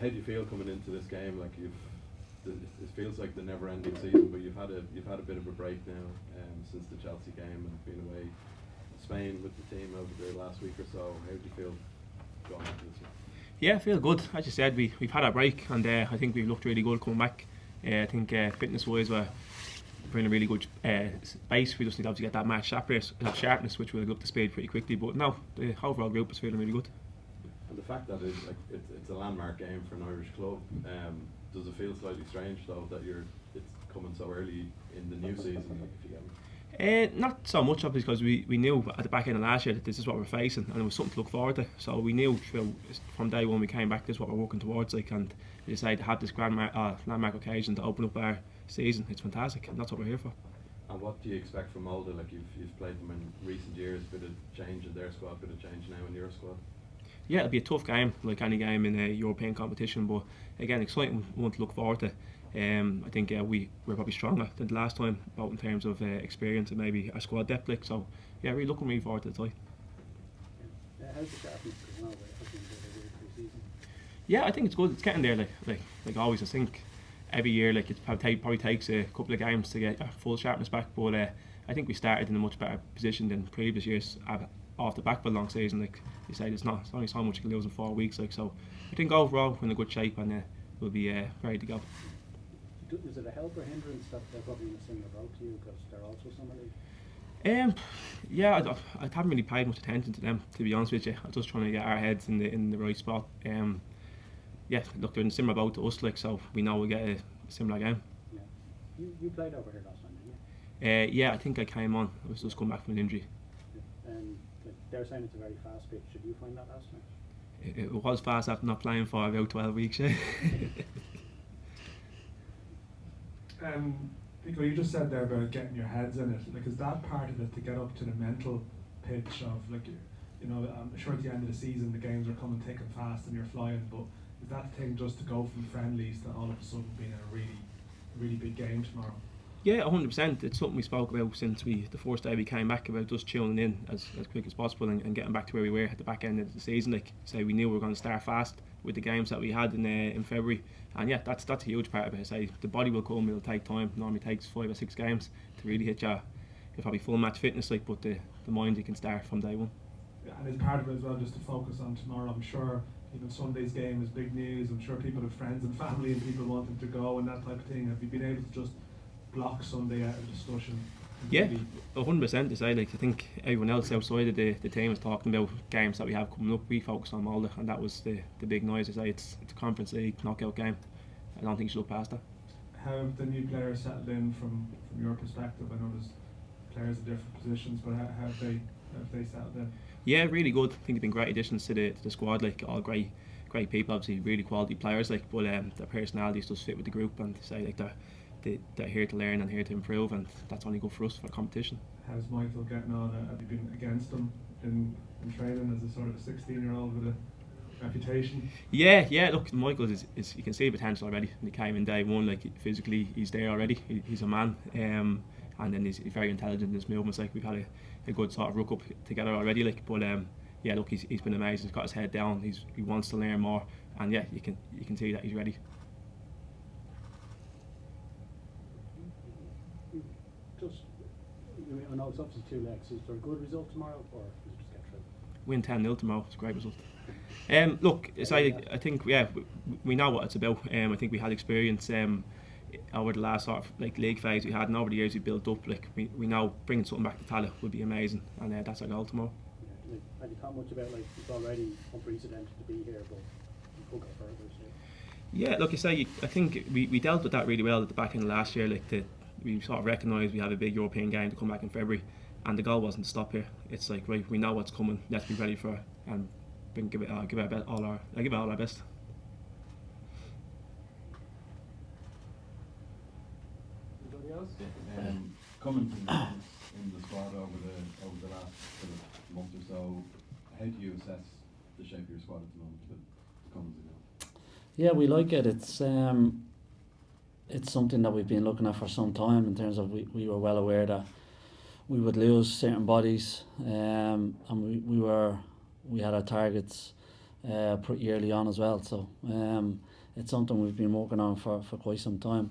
How do you feel coming into this game? Like it feels like the never-ending season, but you've had a bit of a break now since the Chelsea game and been away in Spain with the team over the last week or so. How do you feel going into this one? Yeah, I feel good. As you said, we've had a break, and I think we've looked really good coming back. I think fitness-wise, we're in a really good space. We just need to obviously get that sharpness, which will go up to speed pretty quickly. But no, the overall group is feeling really good. And the fact that it's a landmark game for an Irish club, does it feel slightly strange though that it's coming so early in the new season, if you get me? Not so much of it because we knew at the back end of last year that this is what we're facing, and it was something to look forward to. So we knew from day one we came back, this is what we're working towards. And we decided to have this landmark occasion to open up our season. It's fantastic, and that's what we're here for. And what do you expect from Molde? Like you've played them in recent years, bit of change in their squad, bit of change now in your squad. Yeah, it'll be a tough game, like any game in a European competition, but again, exciting one to look forward to. I think we're probably stronger than the last time, both in terms of experience and maybe our squad depth. So yeah, really looking really forward to the tie. How's the sharpness going over pre-season? Yeah, I think it's good. It's getting there. Like always, I think every year it probably takes a couple of games to get full sharpness back. But I think we started in a much better position than previous years off the back of a long season. Like you say, it's only so much you can lose in 4 weeks. So I think overall we're in a good shape and we'll be ready to go. Is it a help or hindrance that they're probably in a similar boat to you because they're also Summer League? Yeah, I haven't really paid much attention to them, to be honest with you. I'm just trying to get our heads in the right spot. Yeah, look, they're in a similar boat to us, so we know we'll get a similar game. Yeah. You played over here last time, didn't you? Yeah, I think I came on. I was just coming back from an injury. Yeah. And they're saying it's a very fast pitch. Did you find that last time? It was fast after not playing for about 12 weeks. Yeah. Nico, you just said there about getting your heads in it. Like, is that part of it to get up to the mental pitch of, like, I'm sure at the end of the season the games are coming thick and fast and you're flying, but is that the thing just to go from friendlies to all of a sudden being a really, really big game tomorrow? Yeah, 100%. It's something we spoke about since the first day we came back, about just tuning in as quick as possible and getting back to where we were at the back end of the season. Like, say, we knew we were going to start fast with the games that we had in February, and yeah, that's a huge part of it. I say the body will come, it'll take time. Normally takes 5 or 6 games to really hit your probably full match fitness, but the mind you can start from day one. Yeah, and it's part of it as well just to focus on tomorrow. I'm sure even Sunday's game is big news. I'm sure people have friends and family and people want them to go and that type of thing. Have you been able to just block Sunday out of discussion? Yeah, 100%. To say, like, I think everyone else outside of the team is talking about games that we have coming up. We focused on Molde, and that was the big noise. I say it's a Conference League knockout game. I don't think you should look past that. How have the new players settled in from your perspective? I know there's players in different positions, but how have they settled in? Yeah, really good. I think they've been great additions to the squad. Like, all great people, obviously really quality players. Like, but their personalities just fit with the group, and say like they're here to learn and here to improve, and that's only good for us for competition. How's Michael getting on? Have you been against him in training as a sort of a 16-year-old with a reputation? Yeah. Look, Michael is you can see potential already. He came in day one, like physically he's there already. He's a man, and then he's very intelligent in his movements. Like, we've had a good sort of rook up together already. Like, but yeah, look, he's been amazing. He's got his head down. He wants to learn more, and yeah, you can see that he's ready. I know it's obviously 2 legs. Is there a good result tomorrow, or is it just get through? Win 10-0 tomorrow. It's a great result. Look, I think we know what it's about. I think we had experience over the last sort of like league phase we had, and over the years we built up. Like, we know bringing something back to Tallaght would be amazing, and that's our goal tomorrow. Yeah, like, have you thought much about, like, it's already unprecedented to be here, but you could go further? So. Yeah, look, I think we dealt with that really well at the back end of last year. Like, we sort of recognised we have a big European game to come back in February, and the goal wasn't to stop here. It's like, right, we know what's coming. Let's be ready for it, and give it all our best. Anybody else? Coming from in the squad over the last sort of month or so, how do you assess the shape of your squad at the moment with Cummins ago? Yeah, we like it. It's something that we've been looking at for some time, in terms of we were well aware that we would lose certain bodies, and we had our targets pretty early on as well. So it's something we've been working on for quite some time.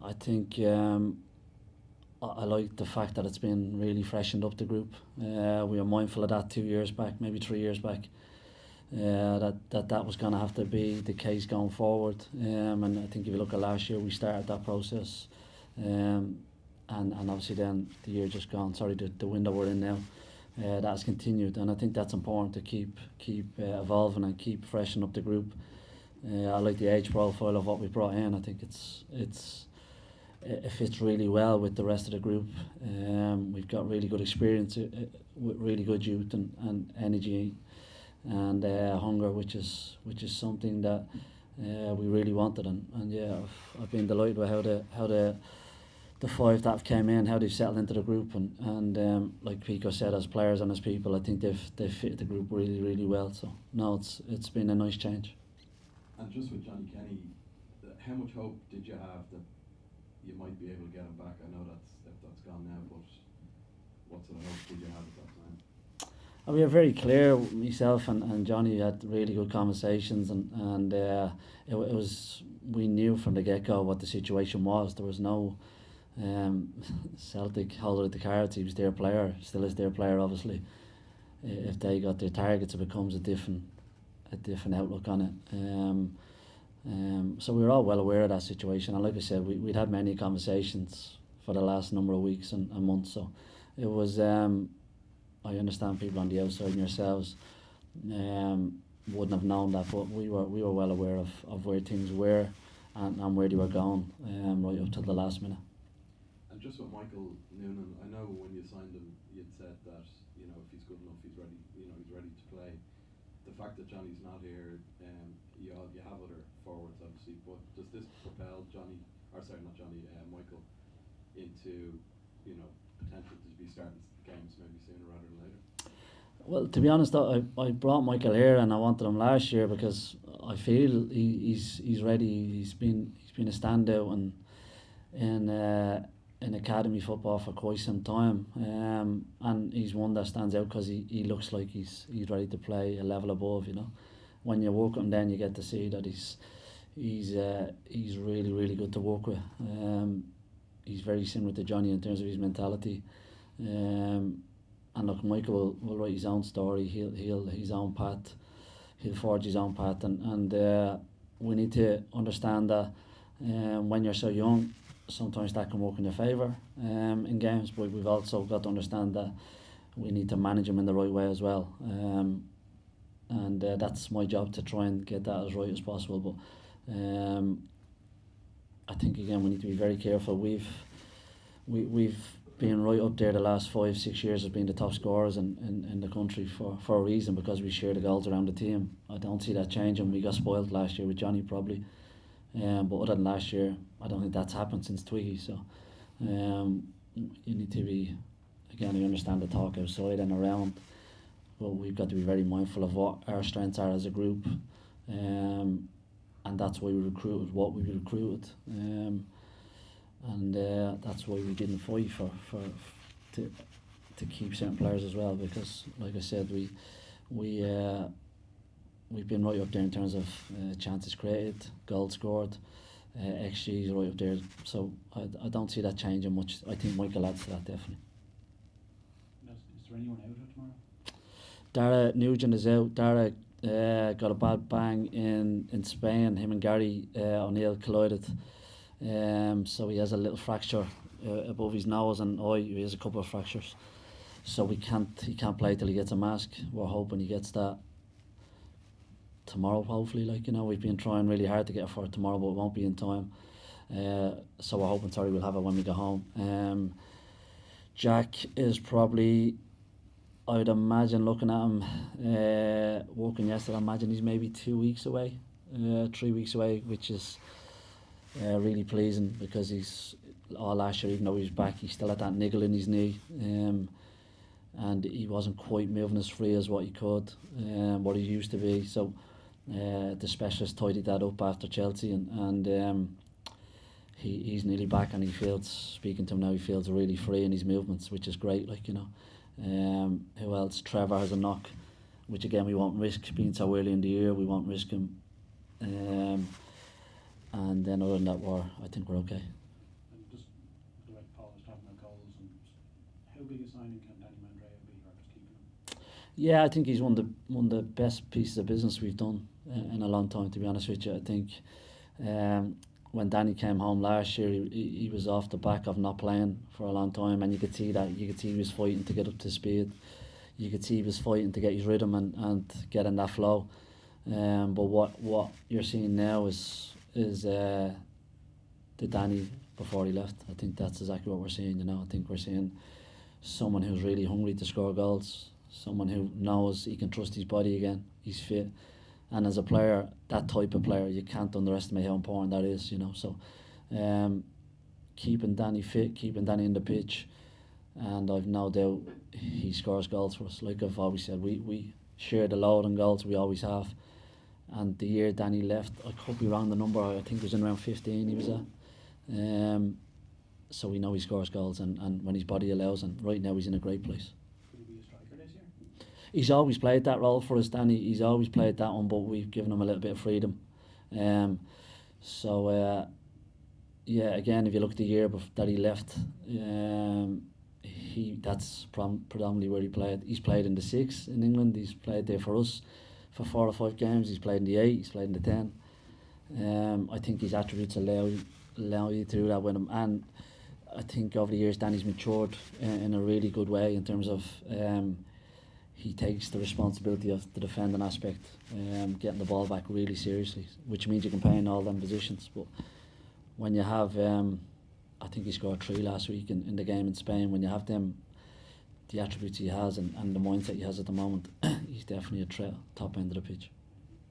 I think I like the fact that it's been really freshened up the group. We were mindful of that 2 years back, maybe 3 years back. That was going to have to be the case going forward, and I think if you look at last year, we started that process, and obviously then the year just gone, the window we're in now, that has continued, and I think that's important to keep evolving and keep freshening up the group. I like the age profile of what we brought in. I think it fits really well with the rest of the group. We've got really good experience with really good youth and energy and hunger, which is something that we really wanted, and yeah, I've been delighted with how the five that have came in, how they've settled into the group, and like Pico said, as players and as people, I think they've fit the group really, really well. So no, it's been a nice change. And just with Johnny Kenny, how much hope did you have that you might be able to get him back? I know that's gone now, but what sort of hope did you have at that time? We were very clear, myself and Johnny had really good conversations, and it was, we knew from the get-go what the situation was. There was no Celtic holding the cards. He was their player, still is their player obviously. If they got their targets, it becomes a different outlook on it. So we were all well aware of that situation, and like I said, we'd had many conversations for the last number of weeks and months, so it was I understand people on the outside and yourselves wouldn't have known that, but we were well aware of where things were and where they were going right up to the last minute. And just with Michael Noonan, I know when you signed him, you'd said that if he's good enough, he's ready. He's ready to play. The fact that Johnny's not here, you have other forwards obviously, but does this propel Michael into potential to be starting games maybe sooner rather than later? Well, to be honest, I brought Michael here and I wanted him last year because I feel he's ready. He's been a standout in academy football for quite some time, and he's one that stands out because he looks like he's ready to play a level above. When you work him, then you get to see that he's really, really good to work with. He's very similar to Johnny in terms of his mentality. And look, Michael will write his own story. He'll his own path. He'll forge his own path, and we need to understand that when you're so young, sometimes that can work in your favour in games. But we've also got to understand that we need to manage him in the right way as well. And that's my job to try and get that as right as possible. But I think again we need to be very careful. We've been right up there the last 5-6 years as being the top scorers in the country for a reason, because we share the goals around the team. I don't see that changing. We got spoiled last year with Johnny probably, but other than last year, I don't think that's happened since Twiggy. So you need to be, again, I understand the talk outside and around, but we've got to be very mindful of what our strengths are as a group, and that's why we recruited what we recruited. And that's why we didn't fight to keep certain players as well, because like I said, we've been right up there in terms of chances created, goals scored, XG is right up there, so I don't see that changing much. I think Michael adds to that definitely. Is there anyone out tomorrow? Dara Nugent is out. Dara got a bad bang in Spain. Him and Gary O'Neill collided. So he has a little fracture above his nose and eye. He has a couple of fractures, so he can't play till he gets a mask. We're hoping he gets that tomorrow, hopefully. We've been trying really hard to get it for tomorrow, but it won't be in time. So we're hoping we'll have it when we go home. Jack is probably, I would imagine, looking at him walking yesterday, I imagine he's maybe 2 weeks away, 3 weeks away, which is really pleasing, because he's all last year, even though he was back, he still had that niggle in his knee, and he wasn't quite moving as free as what he could, what he used to be. So the specialist tidied that up after Chelsea, and he's nearly back, and he feels, speaking to him now, he feels really free in his movements, which is great. Who else? Trevor has a knock which again we won't risk being so early in the year. We won't risk him. And then other than that, I think we're okay. And just like Paul was talking about goals, and how big a signing can Danny Mandrea be, or just keeping him? Yeah, I think he's one of the best pieces of business we've done in a long time. To be honest with you, I think when Danny came home last year, he was off the back of not playing for a long time, and you could see that. You could see he was fighting to get up to speed. You could see he was fighting to get his rhythm and get in that flow. But what you're seeing now is the Danny before he left. I think that's exactly what we're seeing. I think we're seeing someone who's really hungry to score goals, someone who knows he can trust his body again, he's fit, and as a player, that type of player, you can't underestimate how important that is. So keeping Danny fit, keeping Danny in the pitch, and I've no doubt he scores goals for us. Like I've always said, we share the load on goals, we always have. And the year Danny left, I could be wrong the number, I think it was in around 15 he was at. So we know he scores goals, and when his body allows, and right now he's in a great place. Could he be a striker this year? He's always played that role for us, Danny. He's always played that one, but we've given him a little bit of freedom. Yeah, again, if you look at the year that he left, that's predominantly where he played. He's played in the 6 in England. He's played there for us for 4 or 5 games. He's played in the 8. He's played in the 10. I think his attributes allow you to do that with him, and I think over the years Danny's matured in a really good way in terms of he takes the responsibility of the defending aspect, getting the ball back really seriously, which means you can play in all them positions. But when you have, I think he scored 3 last week in the game in Spain. When you have them, the attributes he has and the mindset he has at the moment, he's definitely a threat top end of the pitch.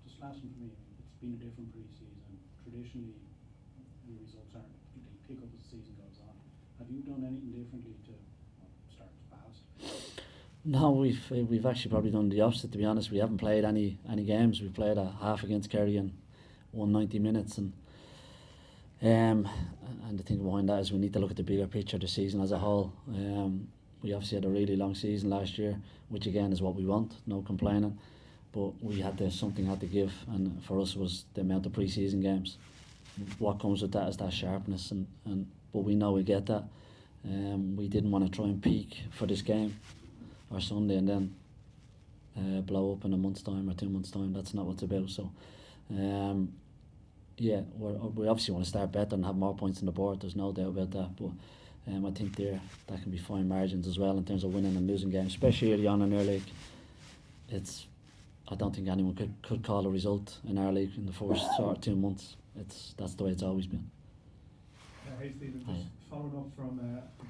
Just last one for me. It's been a different pre-season. Traditionally, the results aren't. They pick up as the season goes on. Have you done anything differently to start fast? No, we've actually probably done the opposite. To be honest, we haven't played any games. We played a half against Kerry and won 90 minutes, and the thing behind that is we need to look at the bigger picture, the season as a whole. We obviously had a really long season last year, which again is what we want. No complaining, but something had to give, and for us was the amount of pre-season games. What comes with that is that sharpness, but we know we get that. We didn't want to try and peak for this game or Sunday and then blow up in a month's time or 2 months' time. That's not what it's about. So yeah, we obviously want to start better and have more points on the board. There's no doubt about that. But I think that can be fine margins as well in terms of winning and losing games, especially early on in our league. I don't think anyone could call a result in our league in the first sort of 2 months. That's the way it's always been. Hey Stephen, just following up from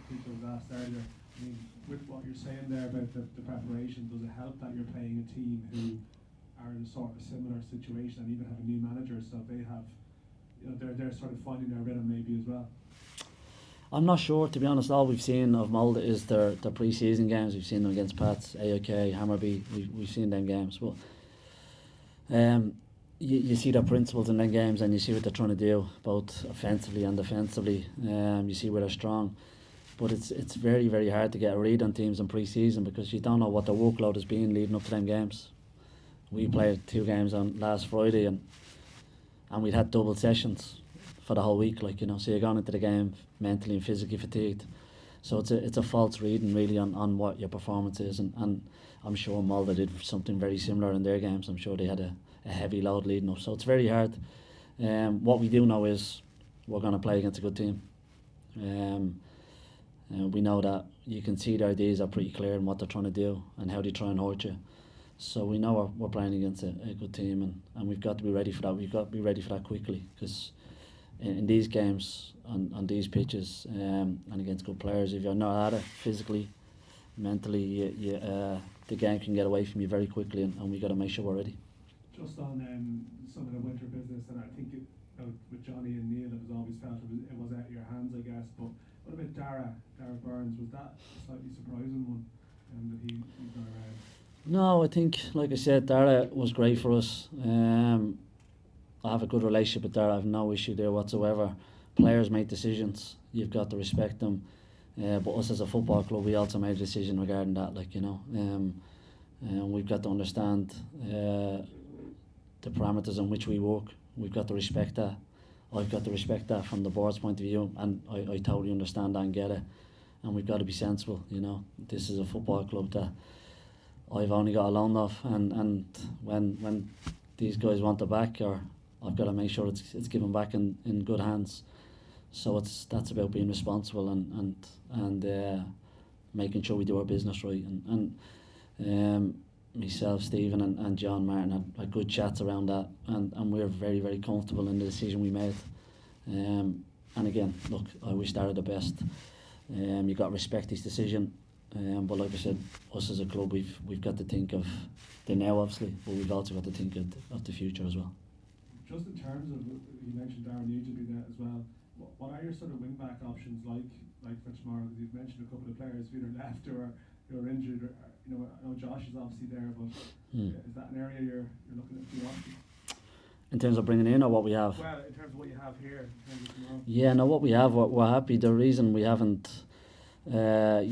people who asked earlier, I mean, with what you're saying there about the preparation, does it help that you're playing a team who are in a sort of similar situation and even have a new manager, so they have, they're sort of finding their rhythm maybe as well? I'm not sure, to be honest. All we've seen of Molde is their pre-season games. We've seen them against Pats, AOK, Hammarby. We've seen them games, but you see their principles in them games, and you see what they're trying to do, both offensively and defensively. You see where they're strong, but it's very, very hard to get a read on teams in pre-season because you don't know what their workload has been leading up to them games. We played 2 games on last Friday, and we'd had double sessions for the whole week, so you're going into the game mentally and physically fatigued. So it's a false reading really on what your performance is, and I'm sure Molde did something very similar in their games. I'm sure they had a heavy load leading up, so it's very hard. What we do know is we're going to play against a good team. We know that you can see their ideas are pretty clear and what they're trying to do and how they try and hurt you. So we know we're playing against a good team, and we've got to be ready for that. We've got to be ready for that quickly, because in these games, on these pitches, and against good players, if you're not at it physically, mentally, the game can get away from you very quickly, and we've got to make sure we're ready. Just on some of the winter business, and I think with Johnny and Neil, it was always felt it was at your hands, I guess. But what about Dara Burns? Was that a slightly surprising one, that he's not around? No, I think, like I said, Dara was great for us. I have a good relationship with Dara. I have no issue there whatsoever. Players make decisions. You've got to respect them. But us as a football club, we also made a decision regarding that. and we've got to understand the parameters in which we work. We've got to respect that. I've got to respect that from the board's point of view, and I totally understand that and get it. And we've got to be sensible, you know. This is a football club that I've only got a loan of, and when these guys want it back, or I've got to make sure it's given back in good hands. So that's about being responsible and making sure we do our business right. And myself, Stephen, and John Martin had good chats around that, and we're very, very comfortable in the decision we made. And again, look, I wish Dara the best. You got to respect his decision. But like I said, us as a club, we've got to think of the now, obviously, but we've also got to think of the future as well. Just in terms of, you mentioned Darren Nugent being there as well, what are your sort of wing back options like for tomorrow? Because you've mentioned a couple of players who either left or injured. Or, you know, I know Josh is obviously there, but is that an area you're looking at few options? In terms of bringing in, or what we have? Well, in terms of what you have here, in terms of tomorrow. Yeah, no, what we have, we're happy. The reason we haven't, we're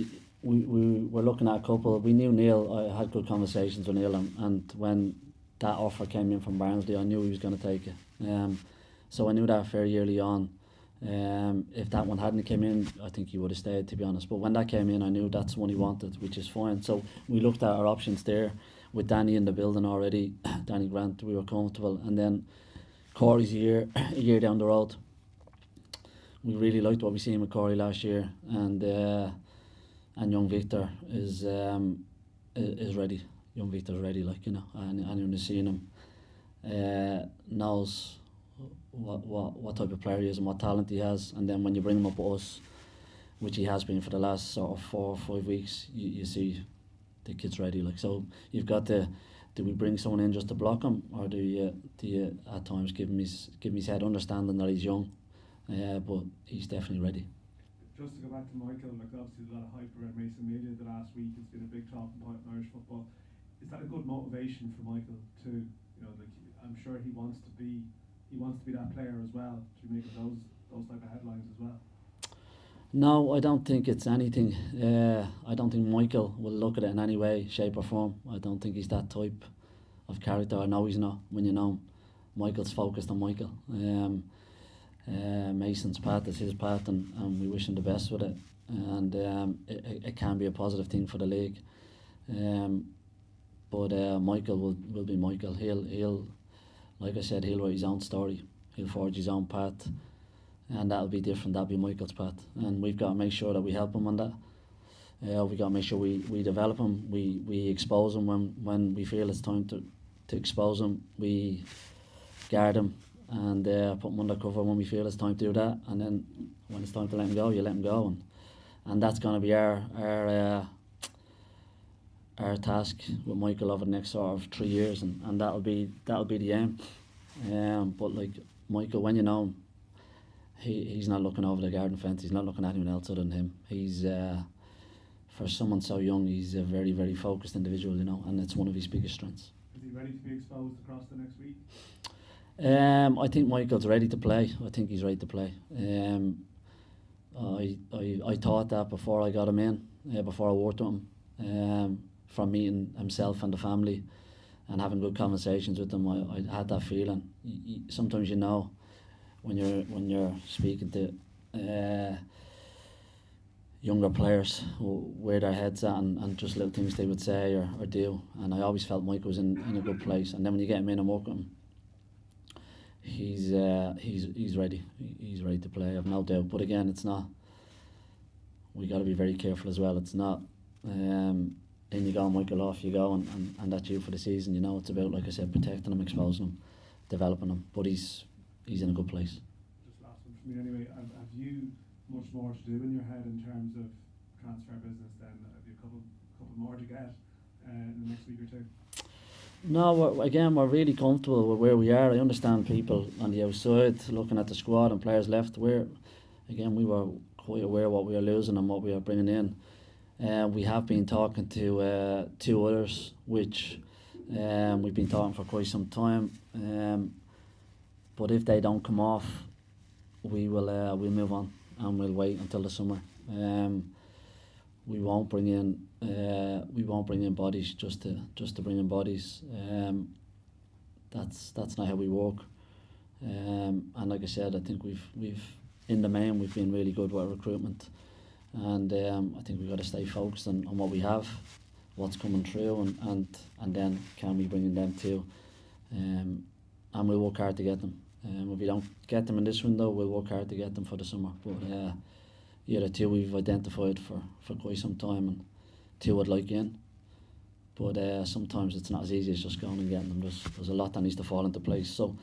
looking at a couple. We knew Neil. I had good conversations with Neil, and when that offer came in from Barnsley, I knew he was going to take it. So I knew that fairly early on. If that one hadn't come in, I think he would have stayed, to be honest. But when that came in, I knew that's the one he wanted, which is fine. So we looked at our options there with Danny in the building already. Danny Grant, we were comfortable, and then Corey's a year down the road. We really liked what we seen with Corey last year, and young Victor is ready. Young Victor's ready, like, you know, and anyone who's seen him knows what type of player he is and what talent he has. And then when you bring him up with us, which he has been for the last sort of 4 or 5 weeks, you see the kid's ready. Like, so you've got to, do we bring someone in just to block him, or do you at times give him his head, understanding that he's young, but he's definitely ready. Just to go back to Michael, like obviously there's a lot of hype around Mason Melia the last week. It's been a big talking point in Irish football. Is that a good motivation for Michael too? You know, like, I'm sure he wants to be that player as well, to make those type of headlines as well. No, I don't think it's anything. I don't think Michael will look at it in any way, shape or form. I don't think he's that type of character. I know he's not. When you know him, Michael's focused on Michael. Mason's path is his path, and we wish him the best with it. And it can be a positive thing for the league. But Michael will be Michael. He'll like I said, he'll write his own story. He'll forge his own path, and that'll be different. That'll be Michael's path, and we've got to make sure that we help him on that. We've got to make sure we develop him. We expose him when we feel it's time to expose him. We guard him and put him under cover when we feel it's time to do that. And then when it's time to let him go, you let him go. And that's going to be our task with Michael over the next sort of 3 years, and that'll be the aim. But like Michael, when you know him, he's not looking over the garden fence. He's not looking at anyone else other than him. He's for someone so young, he's a very, very focused individual, you know, and it's one of his biggest strengths. Is he ready to be exposed across the next week? I think Michael's ready to play. I think he's ready to play. I thought that before I got him in, before I worked with him. From meeting himself and the family and having good conversations with them, I had that feeling. Sometimes you know when you're speaking to younger players where their heads at and just little things they would say or do, and I always felt Michael was in a good place. And then when you get him in and work with him, he's ready. He's ready to play, I've no doubt. But again, it's not. We got to be very careful as well. It's not. Then you go, Michael, off you go, and that's you for the season. You know, it's about, like I said, protecting him, exposing him, developing him. But he's in a good place. Just last one for me anyway. Have you much more to do in your head in terms of transfer business? Then have you a couple more to get in the next week or two? No, we're really comfortable with where we are. I understand people on the outside looking at the squad and players left. We were quite aware of what we were losing and what we were bringing in. We have been talking to 2 others, which we've been talking for quite some time. But if they don't come off, we'll move on and we'll wait until the summer. we won't bring in bodies just to bring in bodies. That's not how we work. And like I said, I think we've in the main we've been really good with our recruitment, and I think we've got to stay focused on what we have, what's coming through, and then can we bring in them too, and we'll work hard to get them. If we don't get them in this window, we'll work hard to get them for the summer. But yeah, the two we've identified for quite some time, and two I'd like in. But sometimes it's not as easy as just going and getting them. There's a lot that needs to fall into place. So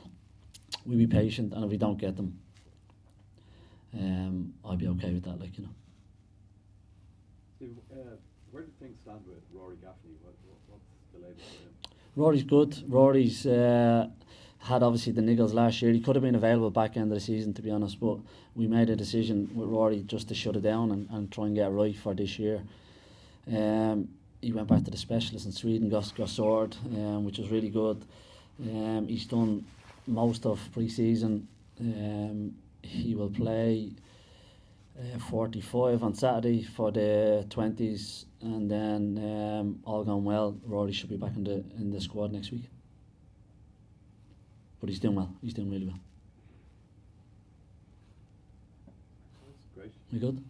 we'll be patient, and if we don't get them, I'll be okay with that. Like, you know. Steve, where do things stand with Rory Gaffney? What's the latest for him? Rory's good. Rory's had obviously the niggles last year. He could have been available back end of the season, to be honest, but we made a decision with Rory just to shut it down and try and get it right for this year. He went back to the specialist in Sweden, got sorted, which was really good. He's done most of pre-season. He will play 45 on Saturday for the 20s, and then all gone well, Rory should be back in the squad next week. But he's doing well. He's doing really well. That's great. You good?